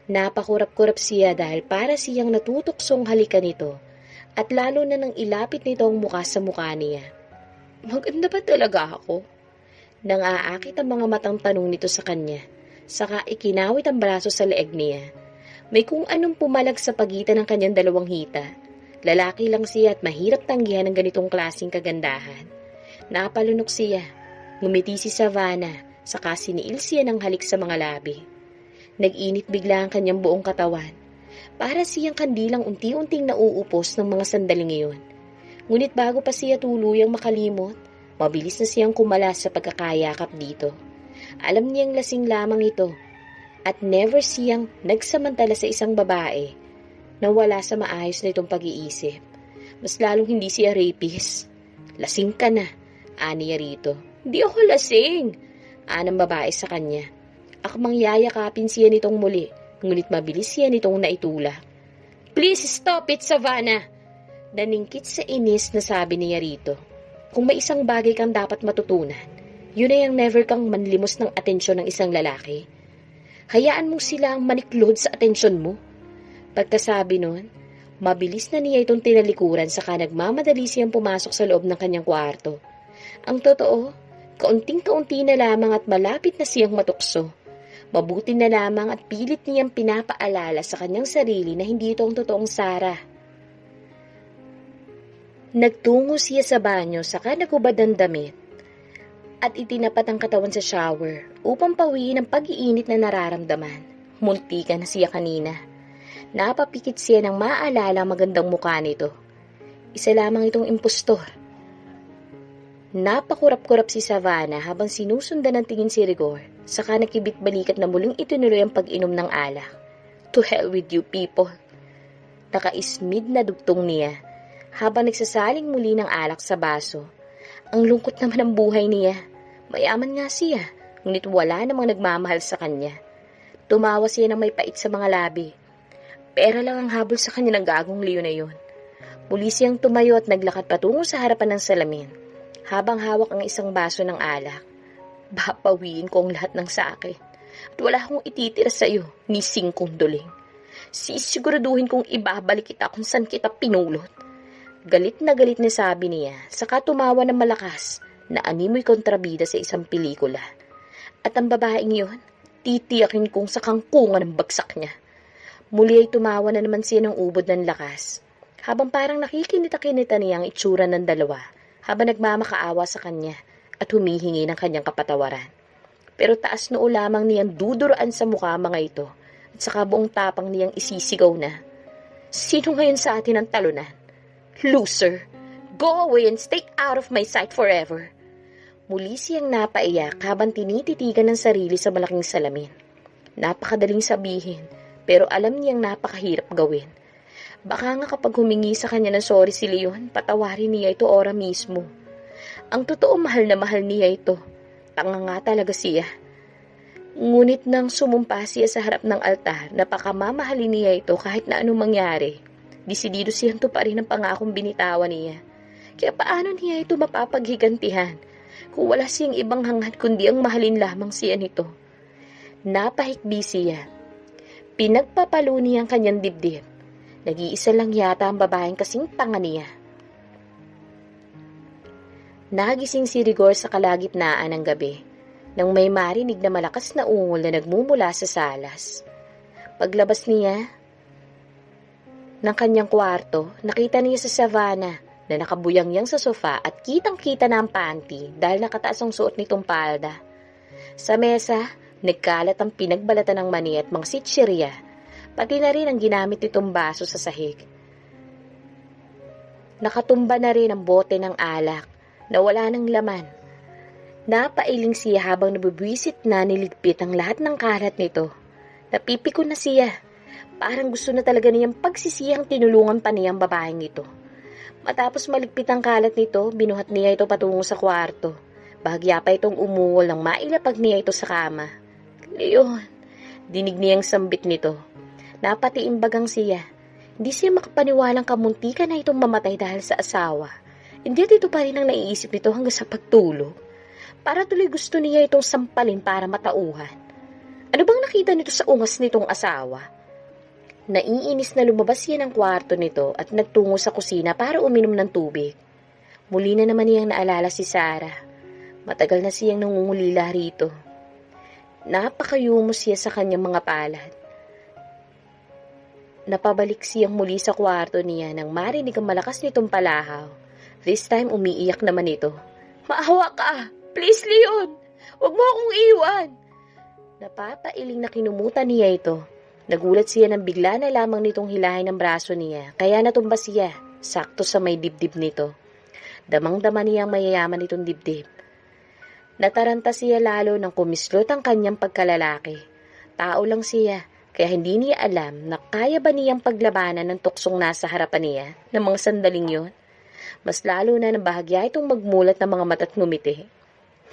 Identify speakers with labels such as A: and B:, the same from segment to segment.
A: Napakurap-kurap siya dahil para siyang natutuksong halikan nito at lalo na nang ilapit nito ang mukha sa mukha niya. Maganda ba talaga ako? Nang aakit ang mga matang tanong nito sa kanya, saka ikinawit ang braso sa leeg niya. May kung anong pumalag sa pagitan ng kanyang dalawang hita. Lalaki lang siya at mahirap tanggihan ng ganitong klaseng kagandahan. Napalunok siya. Ngumiti si Savannah, saka siniil siya ng halik sa mga labi. Nag-init bigla ang kanyang buong katawan. Para siyang kandilang unti-unting nauupos ng mga sandaling iyon. Ngunit bago pa siya tuluyang makalimot, mabilis na siyang kumalas sa pagkakayakap dito. Alam niyang lasing lamang ito at never siyang nagsamantala sa isang babae na wala sa maayos na itong pag-iisip. Mas lalong hindi siya rapist. Lasing ka na, aniya rito. Di ako lasing, anang babae sa kanya. Akmang yayakapin siya nitong muli, ngunit mabilis siya nitong naitulak. Please stop it, Savannah! Naningkit sa inis na sabi niya rito. Kung may isang bagay kang dapat matutunan, yun ay ang never kang manlimos ng atensyon ng isang lalaki. Hayaan mong sila ang maniklod sa atensyon mo. Pagkasabi nun, mabilis na niya itong tinalikuran saka nagmamadali siyang pumasok sa loob ng kanyang kwarto. Ang totoo, kaunting-kaunti na lamang at malapit na siyang matukso. Mabuti na lamang at pilit niyang pinapaalala sa kanyang sarili na hindi ito ang totoong Sarah. Nagtungo siya sa banyo saka nagubad ang damit at itinapat ang katawan sa shower upang pawiin ang pag-iinit na nararamdaman. Muntika na siya kanina. Napapikit siya nang maaalala ang magandang mukha nito. Isa lamang itong impostor. Napakurap-kurap si Savannah habang sinusundan ng tingin si Rigor, saka nakibit-balikat na muling itinuloy ang pag-inom ng alak. To hell with you people. Nakaismid na dugtong niya habang nagsasaling muli ng alak sa baso. Ang lungkot naman ng buhay niya. Mayaman nga siya, ngunit wala namang nagmamahal sa kanya. Tumawa siya ng may pait sa mga labi. Pera lang ang habol sa kanya ng gagong liyo na yun. Muli siyang tumayo at naglakad patungo sa harapan ng salamin, habang hawak ang isang baso ng alak. Bapawiin ko ang lahat ng sa akin. At wala akong ititira sa iyo, ni singkong duling. Sisiguraduhin kong ibabalik kita kung saan kita pinulot. Galit na galit na sabi niya, saka tumawa ng malakas na animoy kontrabida sa isang pelikula. At ang babaeng yun, titiyakin kong sa kangkungan ng bagsak niya. Muli ay tumawa na naman siya ng ubod ng lakas, habang parang nakikinita-kinita niya ang itsura ng dalawa, habang nagmamakaawa sa kanya at humihingi ng kanyang kapatawaran. Pero taas noo lamang niyang duduraan sa mukha mga ito, at saka buong tapang niyang isisigaw na, sino ngayon sa atin ang talunan? Loser! Go away and stay out of my sight forever! Muli siyang napaiyak habang tinititigan ng sarili sa malaking salamin. Napakadaling sabihin, pero alam niyang napakahirap gawin. Baka nga kapag humingi sa kanya ng sorry si Leon, patawarin niya ito ora mismo. Ang totoo mahal na mahal niya ito. Tanga nga talaga siya. Ngunit nang sumumpa siya sa harap ng altar, napakamamahalin niya ito kahit na anong mangyari. Desidido siyang tuparin ang pangakong binitawan niya. Kaya paano niya ito mapapaghigantihan kung wala siyang ibang hangad kundi ang mahalin lamang siya nito? Napahikbi siya. Pinagpapalo niya ang kanyang dibdib. Nag-iisa lang yata ang babaeng kasing tanga niya. Nagising si Rigor sa kalagitnaan ng gabi nang may marinig na malakas na ungol na nagmumula sa salas. Paglabas niya ng kanyang kwarto, nakita niya sa Savannah na nakabuyangyang sa sofa at kitang-kita na ang panty dahil nakataas ang suot nitong palda. Sa mesa, nagkalat ang pinagbalatan ng mani at mga sitsirya, pati na rin ang ginamit nitong baso sa sahig. Nakatumba na rin ang bote ng alak na wala ng laman. Napailing siya habang nabubwisit na niligpit ang lahat ng kalat nito. Napipikon na siya. Parang gusto na talaga niyang pagsisiyang tinulungan pa niyang babaeng ito. Matapos maligpit ang kalat nito, binuhat niya ito patungo sa kwarto. Bahagya pa itong umuwol nang mailapag niya ito sa kama. Leon, dinig niyang sambit nito. Napatiimbagang siya. Hindi siya makapaniwalang kamuntikan na itong mamatay dahil sa asawa. Hindi ito pa rin ang naiisip nito hanggang sa pagtulog. Para tuloy gusto niya itong sampalin para matauhan. Ano bang nakita nito sa ungas nitong asawa? Naiinis na lumabas siya ng kwarto nito at nagtungo sa kusina para uminom ng tubig. Muli na naman niyang naalala si Sarah. Matagal na siyang nangungulila rito. Napakayumos siya sa kanyang mga palad. Napabalik siyang muli sa kwarto niya nang marinig ang malakas nitong palahaw. This time umiiyak naman ito. "Maawa ka! Please, Leon! Huwag mo akong iwan!" Napapailing na kinumutan niya ito. Nagulat siya nang bigla na lamang nitong hilahin ang braso niya, kaya natumba siya, sakto sa may dibdib nito. Damang-dama niyang mayayaman itong dibdib. Nataranta siya lalo nang kumislot ang kanyang pagkalalaki. Tao lang siya, kaya hindi niya alam na kaya ba niyang paglabanan ng tuksong nasa harapan niya ng mga sandaling yon. Mas lalo na nabahagya itong magmulat ng mga mata't ngumiti.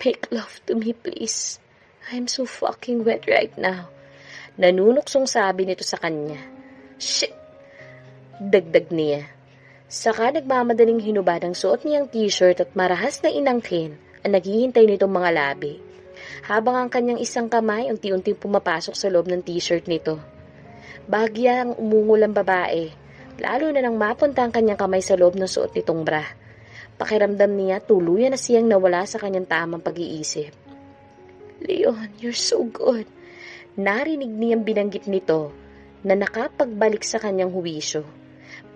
A: "Make love to me, please. I'm so fucking wet right now." Nanunuksong sabi nito sa kanya. "Shit!" Dagdag niya. Saka nagmamadaling hinubad ang suot niyang t-shirt at marahas na inangkin ang naghihintay nitong mga labi. Habang ang kanyang isang kamay unti-unting pumapasok sa loob ng t-shirt nito. Bahagya ang umungol ang babae, lalo na nang mapunta ang kanyang kamay sa loob ng suot nitong bra. Pakiramdam niya tuluyan na siyang nawala sa kanyang tamang pag-iisip. "Leon, you're so good." Narinig niyang binanggit nito na nakapagbalik sa kanyang huwisyo.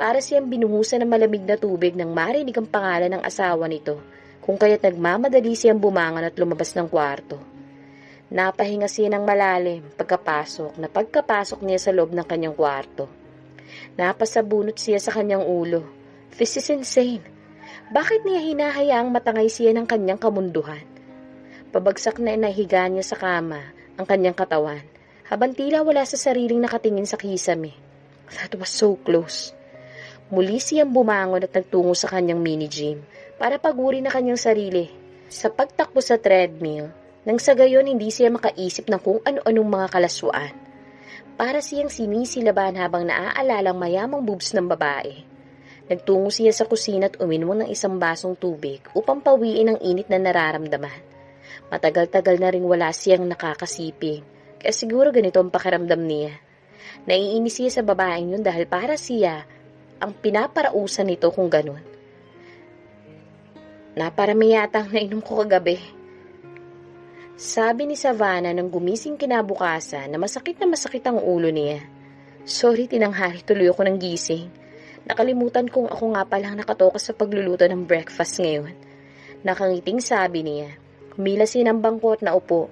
A: Para siyang binuhusan ng malamig na tubig nang marinig ang pangalan ng asawa nito, kung kaya't nagmamadali siyang bumangon at lumabas ng kwarto. Napahinga siya ng malalim pagkapasok niya sa loob ng kanyang kwarto. Napasabunot siya sa kanyang ulo. This is insane. Bakit niya hinahayaang matangay siya ng kanyang kamunduhan? Pabagsak na inahiga niya sa kama ang kanyang katawan, habang tila wala sa sariling nakatingin sa kisame. That was so close. Muli siyang bumangon at nagtungo sa kanyang mini-gym para paguri na kanyang sarili. Sa pagtakbo sa treadmill, nang sa gayon hindi siya makaisip ng kung ano-anong mga kalaswaan. Para siyang sinisilaban habang naaalala ang mayamang boobs ng babae. Nagtungo siya sa kusina at uminom ng isang basong tubig upang pawiin ang init na nararamdaman. Matagal-tagal na ring wala siyang nakakasiping, kaya siguro ganito ang pakiramdam niya. Naiinis siya sa babaeng yun dahil para siya ang pinaparausan nito kung ganun. "Naparami yata ang nainom ko kagabi," sabi ni Savannah nang gumising kinabukasan na masakit ang ulo niya. "Sorry, tinanghali tuloy ako ng gising. Nakalimutan kong ako nga palang nakatokas sa pagluluto ng breakfast ngayon." Nakangiting sabi niya. Humilas siya ng bangko at naupo.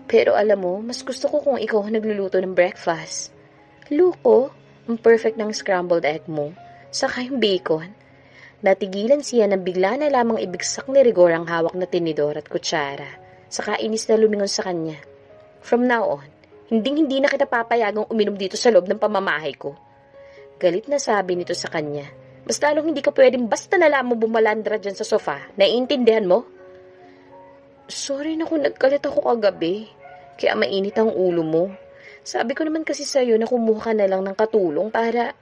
A: "Pero alam mo, mas gusto ko kung ikaw nagluluto ng breakfast. Luko, ang perfect ng scrambled egg mo, saka yung bacon." Natigilan siya nang bigla na lamang ibigsak ni Rigor ang hawak na tinidor at kutsara, saka inis na lumingon sa kanya. "From now on, hindi na kita papayagang uminom dito sa loob ng pamamahay ko." Galit na sabi nito sa kanya. "Mas lalong hindi ka pwedeng basta na lamang bumalandra dyan sa sofa. Naiintindihan mo?" "Sorry na kung nagkalit ako kagabi, kaya mainit ang ulo mo. Sabi ko naman kasi sa'yo na kumuha ka na lang ng katulong para..."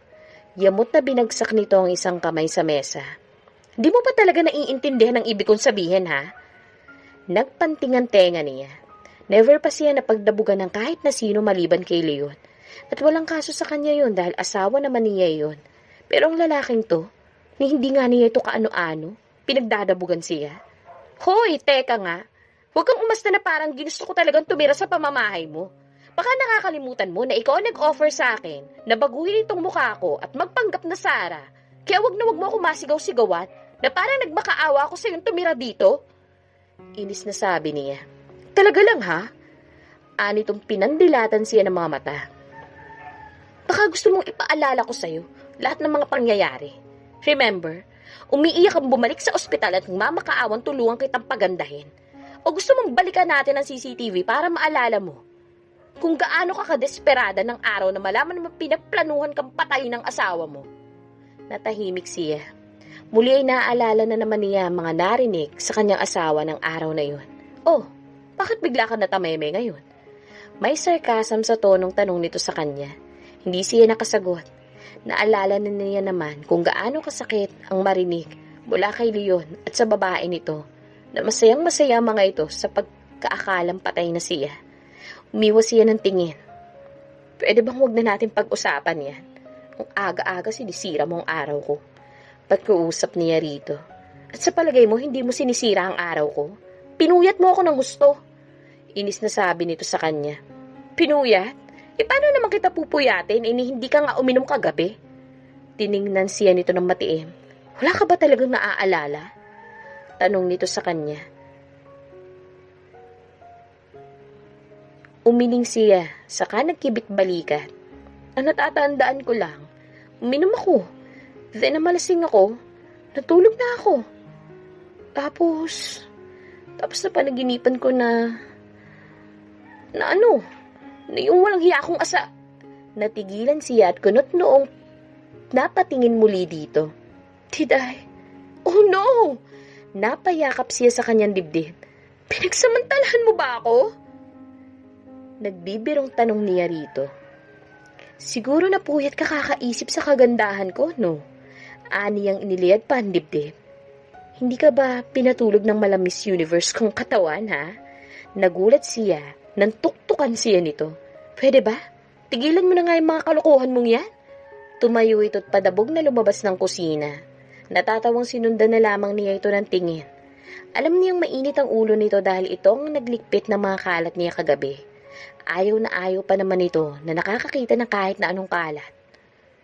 A: Yamot na binagsak nito ang isang kamay sa mesa. "Di mo ba talaga naiintindihan ang ibig kong sabihin, ha?" Nagpantingan tenga niya. Never pa siya napagdabugan ng kahit na sino maliban kay Leon. At walang kaso sa kanya yon dahil asawa naman niya yon. Pero ang lalaking to, ni hindi nga niya ito kaano-ano, pinagdadabugan siya. "Hoy, teka nga. Huwag kang umasta na parang ginusto ko talagang tumira sa pamamahay mo. Baka nakakalimutan mo na ikaw ang nag-offer sa akin na baguhin itong mukha ko at magpanggap na Sarah. Kaya wag mo ako masigaw-sigawan na parang nagmakaawa ako sa yung tumira dito." Inis na sabi niya. "Talaga lang ha?" Anitong pinandilatan siya ng mga mata. "Baka gusto mong ipaalala ko sa'yo lahat ng mga pangyayari. Remember, umiiyak kang bumalik sa ospital at mamakaawan tulungan kitang pagandahin. O gusto mong balikan natin ang CCTV para maalala mo kung gaano ka kadesperada ng araw na malaman na pinagplanuhan kang patayin ng asawa mo." Natahimik siya. Muli ay naaalala na naman niya ang mga narinig sa kanyang asawa ng araw na yun. "Oh, bakit bigla ka natameme ngayon?" May sarcasm sa tonong tanong nito sa kanya. Hindi siya nakasagot. Naalala na niya naman kung gaano kasakit ang marinig mula kay Leon at sa babae nito na masayang-masaya mga ito sa pagkaakalang patay na siya. Umiwas siya ng tingin. Pwede bang huwag na natin pag-usapan yan? Ang aga-aga sinisira mo ang araw ko. Ba't ko usap niya rito? At sa palagay mo, hindi mo sinisira ang araw ko? Pinuyat mo ako ng gusto. Inis na sabi nito sa kanya. Pinuyat? Paano naman kita pupuyatin? Hindi ka nga uminom kagabi. Tiningnan siya nito ng matiim. Wala ka ba talagang naaalala? Tanong nito sa kanya. Umiling siya, saka nagkibit balikat. Ang natatandaan ko lang, uminom ako. Then namalasing ako, natulog na ako. Tapos na panaginipan ko na yung walang hiya akong asa. Natigilan siya at kunot noong napatingin muli dito. Did I? Oh no! Napayakap siya sa kanyang dibdib. Pinagsamantalahan mo ba ako? Nagbibirong tanong niya rito. Siguro napuyat ka kakaisip sa kagandahan ko, no? Ani ang iniliyad pa ang dibdib. Hindi ka ba pinatulog ng malang Miss Universe kong katawan, ha? Nagulat siya, nang tuktukan siya nito. Pwede ba? Tigilan mo na nga yung mga kalokohan mong yan. Tumayo ito't padabog na lumabas ng kusina. Natatawang sinundan na lamang niya ito ng tingin. Alam niyang mainit ang ulo nito dahil itong naglikpit ng mga kalat niya kagabi. Ayaw na ayaw pa naman ito na nakakakita ng kahit na anong kalat.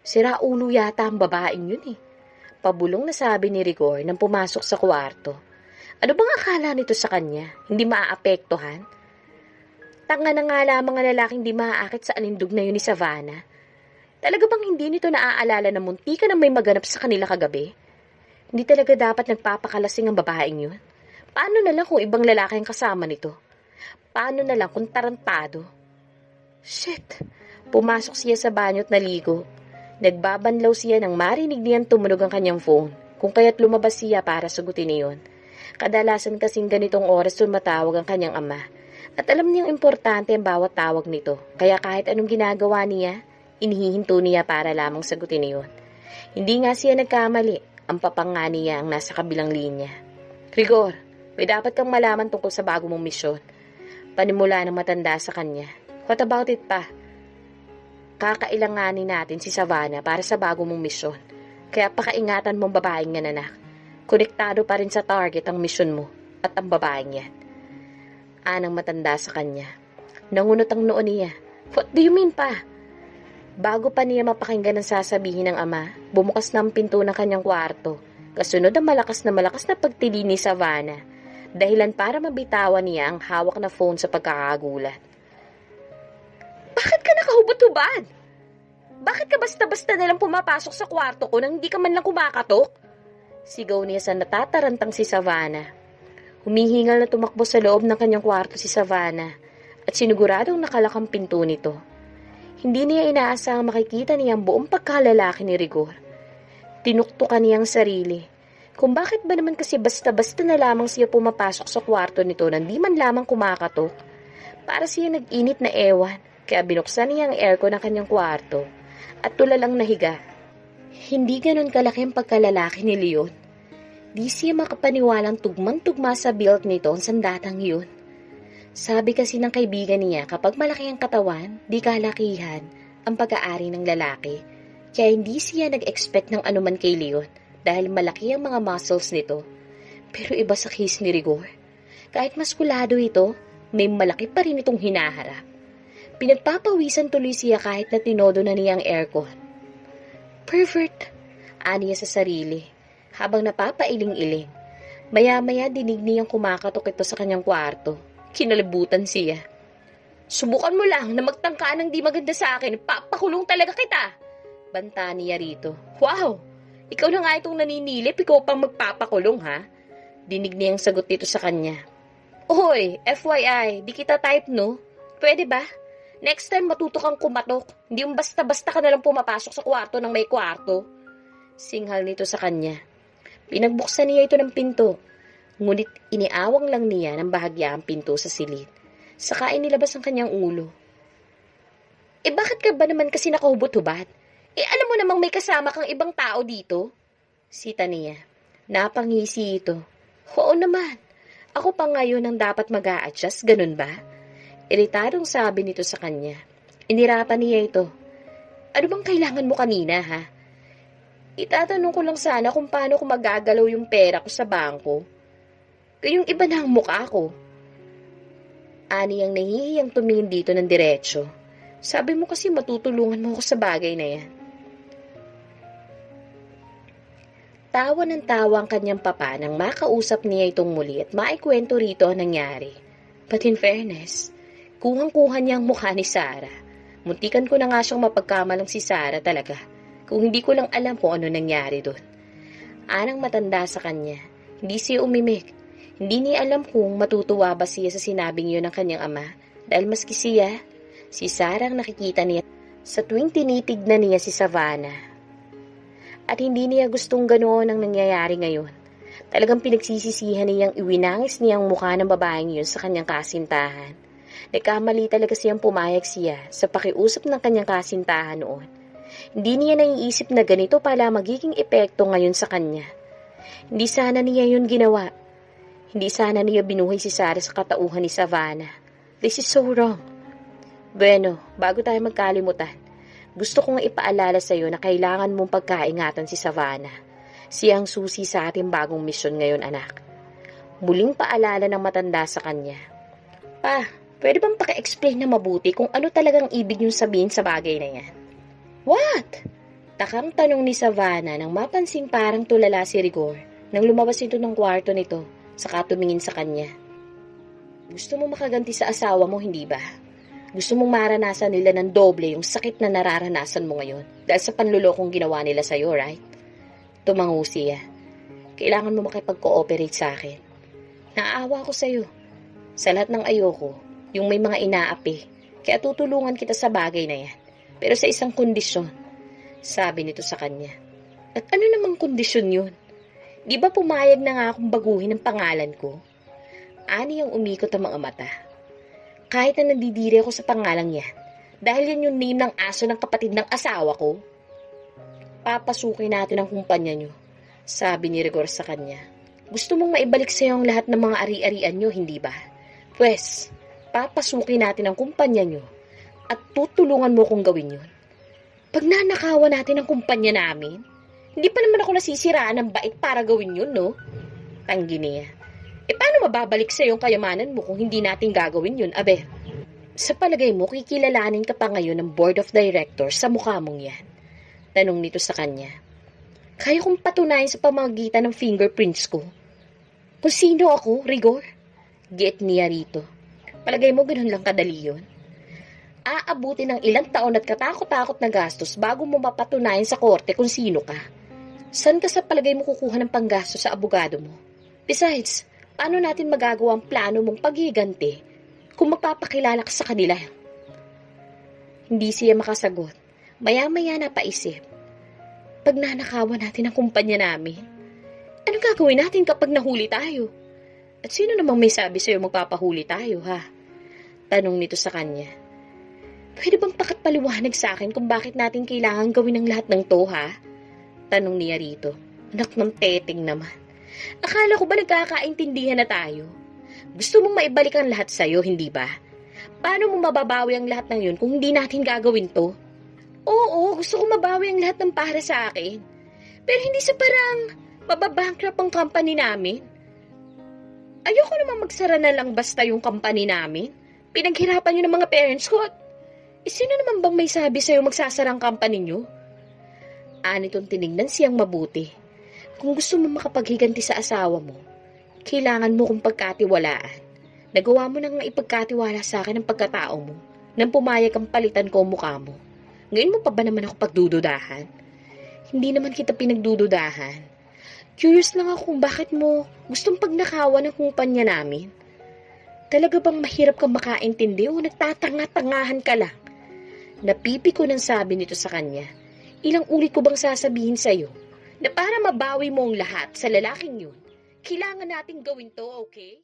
A: Sira ulo yata ang babaeng yun eh. Pabulong na sabi ni Rigor nang pumasok sa kwarto. Ano bang akala nito sa kanya? Hindi maaapektuhan? Tanga na nga lamang ang lalaking di maaakit sa anindog na yun ni Savannah. Talaga bang hindi nito naaalala na munti ka na may maganap sa kanila kagabi? Hindi talaga dapat nagpapakalasing ang babaeng yun? Paano na lang kung ibang lalaki ang kasama nito? Paano na lang kung tarantado? Shit! Pumasok siya sa banyo at naligo. Nagbabanlaw siya nang marinig niyan tumunog ang kanyang phone, kung kaya't lumabas siya para sagutin niyon. Kadalasan kasing ganitong oras tumatawag ang kanyang ama. At alam niyang importante ang bawat tawag nito, kaya kahit anong ginagawa niya, inihihinto niya para lamang sagutin niyon. Hindi nga siya nagkamali, ang papanga niya ang nasa kabilang linya. Rigor, may dapat kang malaman tungkol sa bago mong misyon. Panimula ng matanda sa kanya. What about it pa? Kakailanganin natin si Savannah para sa bago mong misyon. Kaya pakaingatan mong babaeng yan, anak. Konektado pa rin sa target ang misyon mo at ang babaeng yan. Anang matanda sa kanya. Nangunot ang noo niya. What do you mean pa? Bago pa niya mapakinggan ang sasabihin ng ama, bumukas na ang pinto ng kanyang kwarto. Kasunod ang malakas na pagtili ni Savannah. Dahilan para mabitawan niya ang hawak na phone sa pagkakagulat. Bakit ka nakahubot-hubad? Bakit ka basta-basta nalang pumapasok sa kwarto ko nang hindi ka man lang kumakatok? Sigaw niya sa natatarantang si Savannah. Humihingal na tumakbo sa loob ng kanyang kwarto si Savannah at siniguradong nakalakang pinto nito. Hindi niya inaasahang makikita niya ang buong pagkalalaki ni Rigor. Tinuktukan niya ang sarili. Kung bakit ba naman kasi basta-basta na lamang siya pumapasok sa kwarto nito nang di man lamang kumakatok. Para siya nag-init na ewan, kaya binuksan niya ang aircon ng kanyang kwarto at tulalang nahiga. Hindi ganon kalaki ang pagkalalaki ni Leon. Di siya makapaniwalang tugmang-tugma sa build nito ang sandatang yun. Sabi kasi ng kaibigan niya kapag malaki ang katawan, di kalakihan ang pag-aari ng lalaki. Kaya hindi siya nag-expect ng anuman kay Leon. Dahil malaki ang mga muscles nito. Pero iba sa case ni Rigor. Kahit maskulado ito, may malaki pa rin itong hinaharap. Pinagpapawisan tuloy siya kahit na tinodo na niya ang aircon. Pervert, aniya sa sarili, habang napapailing-iling. Maya-maya dinig niyang kumakatok ito sa kanyang kwarto. Kinalibutan siya. Subukan mo lang na magtangkaan ng di maganda sa akin, papakulong talaga kita. Banta niya rito. Wow! Ikaw na nga itong naninilip, ikaw pang magpapakulong, ha? Dinig niyang sagot dito sa kanya. Ohoy, FYI, di kita type, no? Pwede ba? Next time matuto kang kumatok. Hindi yung basta-basta ka nalang pumapasok sa kwarto ng may kwarto. Singhal nito sa kanya. Pinagbuksan niya ito ng pinto. Ngunit iniawang lang niya ng bahagya ang pinto sa silid. Saka inilabas ang kanyang ulo. Bakit ka ba naman kasi nakahubot-hubad? Alam mo namang may kasama kang ibang tao dito? Sita niya. Napangisi ito. Oo naman. Ako pa ngayon ang dapat mag-a-adjust, ganun ba? Iritadong sabi nito sa kanya. Inirapan niya ito. Ano bang kailangan mo kanina, ha? Itatanong ko lang sana kung paano ko magagalaw yung pera ko sa bangko. Kayong iba na ang mukha ko. Ani ang nahihiyang tumingin dito ng diretsyo. Sabi mo kasi matutulungan mo ako sa bagay na yan. Tawa ng tawa ang kanyang papa nang makausap niya itong muli at maikwento rito ang nangyari. But in fairness, kuhang-kuha niya ang mukha ni Sarah. Muntikan ko na nga siyang mapagkamalang si Sarah talaga, kung hindi ko lang alam kung ano nangyari doon. Anang matanda sa kanya, hindi siya umimik. Hindi niya alam kung matutuwa ba siya sa sinabing yun ng kanyang ama, dahil maski siya, si Sarah ang nakikita niya sa tuwing tinitignan niya si Savannah. At hindi niya gustong ganoon ang nangyayari ngayon. Talagang pinagsisisihan niyang iwinangis niyang mukha ng babaeng yun sa kanyang kasintahan. Nagkamali talaga siyang pumayag siya sa pakiusap ng kanyang kasintahan noon. Hindi niya naiisip na ganito pala magiging epekto ngayon sa kanya. Hindi sana niya yun ginawa. Hindi sana niya binuhay si Sarah sa katauhan ni Savannah. This is so wrong. Bueno, bago tayo magkalimutan, gusto kong ipaalala sa iyo na kailangan mong pagkaingatan si Savannah. Siya ang susi sa ating bagong misyon ngayon, anak. Muling paalala ng matanda sa kanya. Pa, pwede bang paka-explain na mabuti kung ano talagang ibig niyong sabihin sa bagay na yan? What? Takang tanong ni Savannah nang mapansing parang tulala si Rigor nang lumabas ito ng kwarto nito saka tumingin sa kanya. Gusto mo makaganti sa asawa mo, hindi ba? Gusto mong maranasan nila ng doble yung sakit na nararanasan mo ngayon dahil sa panlulokong ginawa nila sa'yo, right? Tumango siya. Kailangan mo makipag-cooperate sa akin. Naaawa ko sa'yo. Sa lahat ng ayoko, yung may mga inaapi. Kaya tutulungan kita sa bagay na yan. Pero sa isang kondisyon, sabi nito sa kanya. At ano namang kondisyon yun? Di ba pumayag na nga akong baguhin ang pangalan ko? Ani ang umikot ang mga mata. Kahit na nandidiri ako sa pangalang yan, dahil yan yung name ng aso ng kapatid ng asawa ko, papasukin natin ang kumpanya nyo, sabi ni Rigor sa kanya. Gusto mong maibalik sa'yo ang lahat ng mga ari-arian nyo, hindi ba? Pwes, papasukin natin ang kumpanya nyo at tutulungan mo kong gawin yun. Pag nanakawan natin ang kumpanya namin, hindi pa naman ako nasisiraan ng bait para gawin yun, no? Tanggi niya. Paano mababalik sa yung kayamanan mo kung hindi natin gagawin yun, abe? Sa palagay mo, kikilalanin ka pa ngayon ng board of directors sa mukha mong yan? Tanong nito sa kanya. Kaya kong patunayan sa pamamagitan ng fingerprints ko. Kung sino ako, Rigor? Get niya rito. Palagay mo ganun lang kadali yun? Aabuti ng ilang taon at katakot-takot na gastos bago mo mapatunayan sa korte kung sino ka. Saan ka sa palagay mo kukuha ng panggastos sa abogado mo? Besides, paano natin magagawa ang plano mong paghiganti kung magpapakilala ka sa kanila? Hindi siya makasagot. Maya-maya napaisip. Pag nanakawan natin ang kumpanya namin, anong gagawin natin kapag nahuli tayo? At sino namang may sabi sa'yo magpapahuli tayo, ha? Tanong nito sa kanya. Pwede bang pakatpaliwanag sa akin kung bakit natin kailangan gawin ang lahat ng to, ha? Tanong niya rito. Anak ng teteng naman. Akala ko ba nagkakaintindihan na tayo? Gusto mong maibalik ang lahat sa'yo, hindi ba? Paano mo mababawi ang lahat ng yun kung hindi natin gagawin to? Oo, gusto ko mabawi ang lahat ng para sa akin. Pero hindi sa parang mababankrupt ang company namin. Ayoko naman magsara na lang basta yung company namin. Pinaghirapan nyo ng mga parents ko. Sino naman bang may sabi sa'yo magsasara ang company nyo? Anitong tinignan siyang mabuti. Kung gusto mo makapaghiganti sa asawa mo, kailangan mo kong pagkatiwalaan. Nagawa mo nang ipagkatiwala sa akin ang pagkatao mo, nang pumayag ang palitan ko ang mukha mo. Ngayon mo pa ba naman ako pagdududahan? Hindi naman kita pinagdududahan. Curious lang ako kung bakit mo gustong pagnakawan ng kumpanya namin. Talaga bang mahirap kang makaintindi o nagtatanga-tangahan ka lang? Napipi ko nang sabi nito sa kanya. Ilang ulit ko bang sasabihin sa'yo na para mabawi mo ang lahat sa lalaking yun, kailangan nating gawin to, okay?